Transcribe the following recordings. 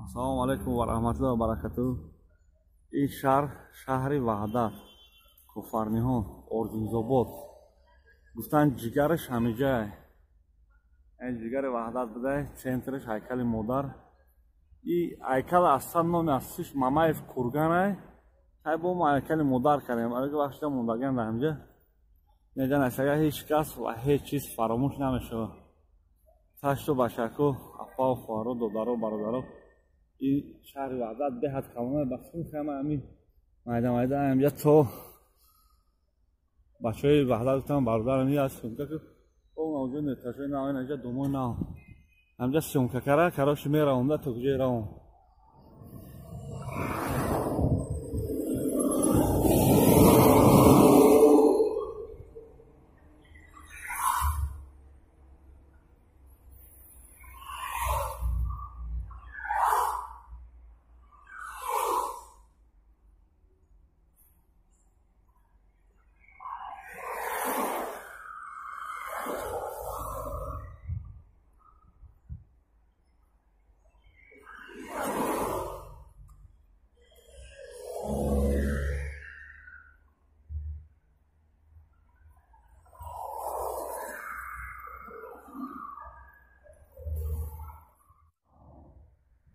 Ассалому алайкум ва раҳматуллоҳи ва баракатуҳ. Ин шаҳр шаҳри ваҳдат, куфарниҳо, Орзузобод. Гуфтанд ҷигари ҳамиҷае. Ин ҷигари ваҳдат будай, центриш ҳайкали модар. И ҳайкал аслан номи аслиш Мамаев Курганай. Ҳай бо мо ҳайкали модар кардем. Алиги вақта мондаген дар ҳамҷа. Неҷан асага ҳеҷ кас ва ҳеҷ чиз фаромӯш намешавад. Ташту башаку, апа, хуаро, додаро, бародаро. این شهر وحدت به حد کاملا بخشیم که همین майда همینجا تو بچه‌های وحدت گفتم برادرم یه از سمکه که اون اونجا نتاشوی نه اینجا دوموی نه همینجا سمکه کرده کراش میره اونده تو کجای راون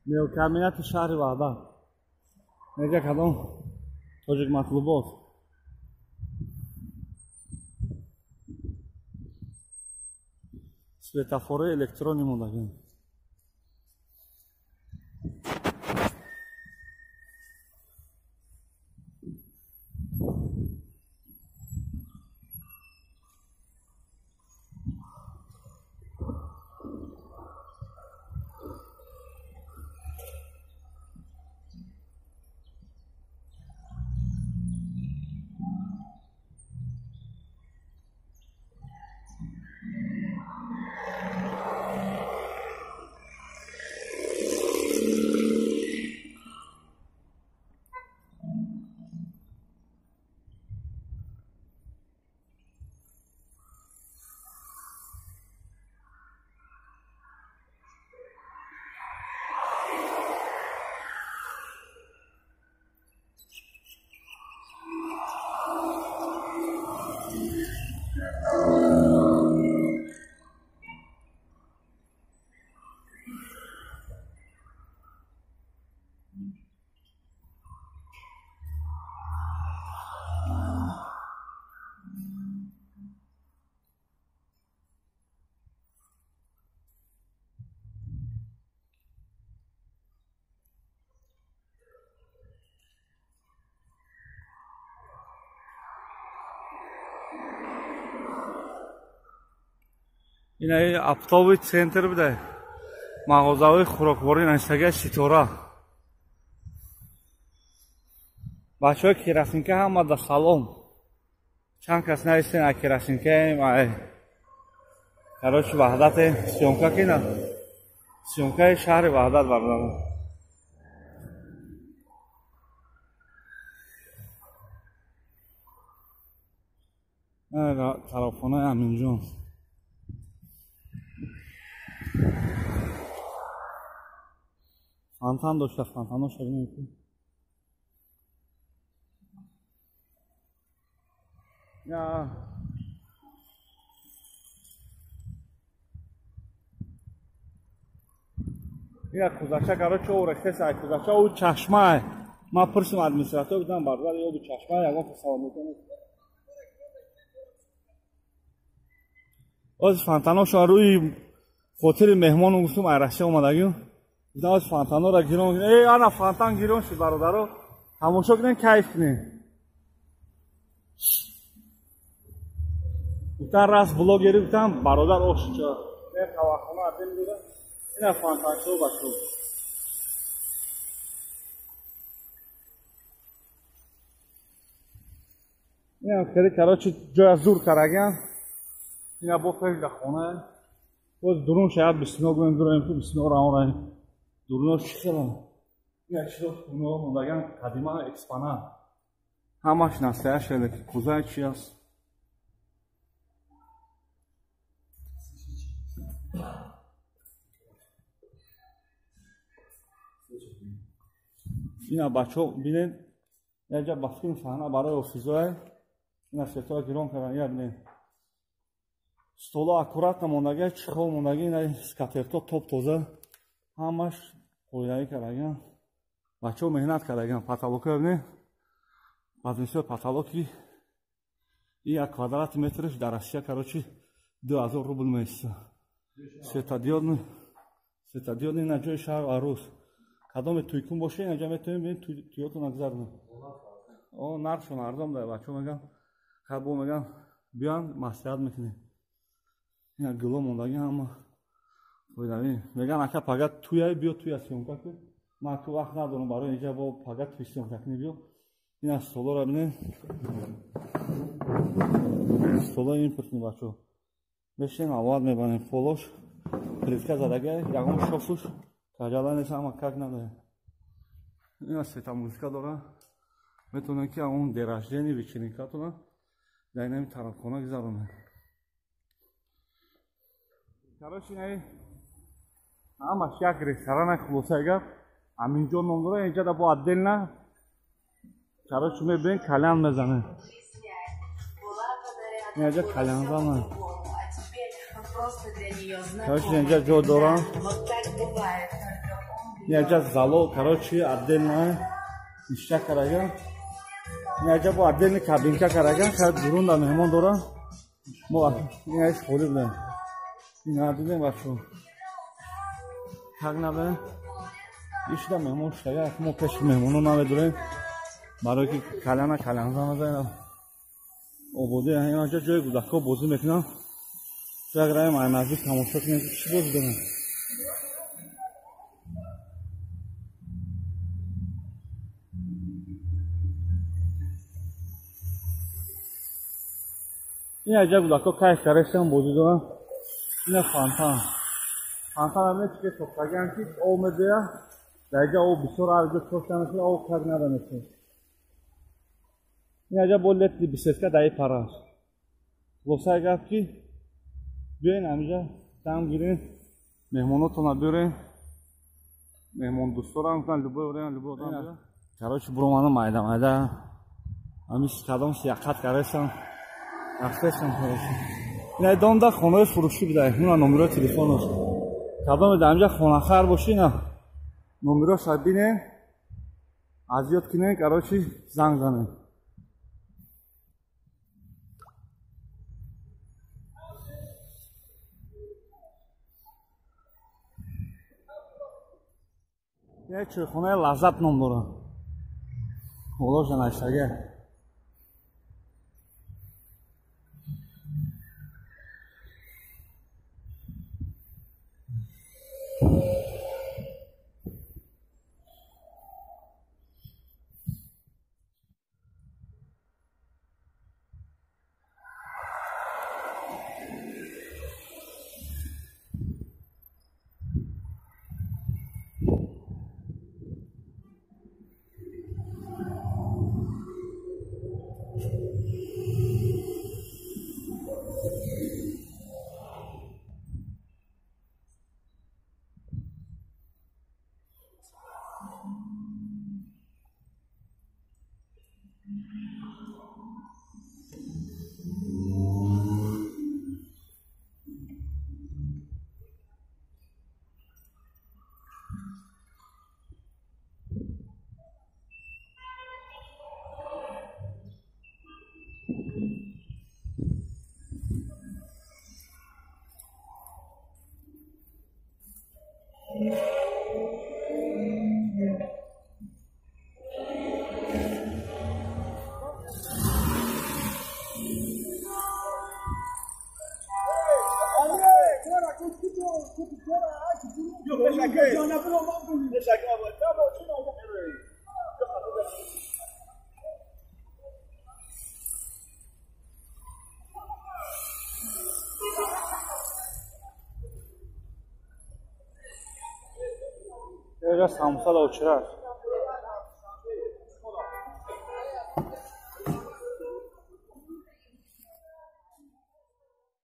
ملکامینت شهر وحدت اینجا کدام توجیک مطلوبات سویتافوری الکترونی موندگیم این ای اپتاوی سنتر بوده مغازه‌های خوراکواری نشتگی سیتورا بچه‌های کراسینکه هم در سالن چند کس نیستین کراسینکه ما کراش وحدت سیونکا کی نه سیونکا شهر وحدت بردارم تلفن امین جون فانتان داشته فانتانو شبیه میکنه یا یا کوزاچا کارو چه ورشته سای کوزاچا او چشمه ما پرسیم ادمنستراتور بودم بردار یا او چشمه یا اون حساب میکنه از فانتانو شو روی هتل مهمان گفتم عرشه اومدگیم گفتم از فانتانو را گیرون ای انا فانتان گیرون شد برادرو تماشا کنین کیف کنین گفتم راست بلوگری گفتم برادر اوشچا نه خواخونه ادم میره اینا فانتان شو باشو اینا خیلی کراچی جای زور کردن اینا با خیلی خونه باز درون شاید بسیار گویم درون تو بسیار راهی درون شکلم یا چیزا اونها موندگان قدیما اکسپانات همش نسله شده که کوزه چی است ина бачаҳо бинед якҷа ба филм саҳна барои офизои ина светоа гирон кардан як бинед столо аккурат намондагӣ чихол мондагӣ ина скатерто топ тоза ҳамаш қоидаӣ кардаган бачаҳо меҳнат кардаган потолока бинед баъзмисол потолоки и 1 квадрат метрш дар Россия короче 2000 рубл месяца светодиодный ина ҷои шаҳр арӯз кадоме туйкун боша инҷа метавонем бинем туйёто нагзарнем нархшон арзон дара бачаҳо меган хабо меган биён маслиҳат мекунем ина гуло мондагӣ ҳама қоидави меган ака пага туяй биё туя сёмка кун ман ту вақт надорам барои инҷа бо пага туи сёмка кунӣ биё ина столора бинем столои импортни бачаҳо бешем аввал мебарем фолош плитка задагӣ ягон шофуш каҷала нест ама как надоем ина светомузика дора метавонем ки он день рождения вечеринкатона дар инами тарабхона гузаронем короче инаи ҳамаш як ресторана хулосаи гап ҳаминҷо ном дора инҷа да бо отдельно короче мебинем калян мезанем инҷа калянзанем короче инҷа ҷо дорам инҷа зало короче отдельно ишча караган инҷа бо отдельно кабинка караган шояд бирун да меҳмон дорам мо инаш холӣ будем ина дидем бачаҳо как надоем ишда меҳмон шуда мо пеши меҳмоно намедурем барое ки каляна калянза мезанем ободи инҷа ҷои кӯдакҳо бозӣ мекунам як раем ай наздик тамошо кунем ки чӣ бозӣ дорем ин аҷа кӯдакҳо кайф карестан бозӣ дорам ина фонтан ҳамне чике сохтагиам ки об медоя дар инҷа об бисёр арҷо чошта мешуда об как нада мешуда ин аҷа бо летни беседка дар ин пара аст хулосаи гап ки биёен ҳаминҷа дам гирем меҳмонотона биёрем меҳмондӯсторам гуфтан любой орем любой одам биё короче буромана майда ҳамин кадом сияқат карестам рафтестам короче ина донда хонаи фурӯшӣ бидай уна номерои телефонош кадоме дар инҷа хонахар бошӣ ина номероша бинем азиёт кунем короче занг занем ина чойхонаи лаззат ном дорад ҳолоша наштага Я сам садал вчера.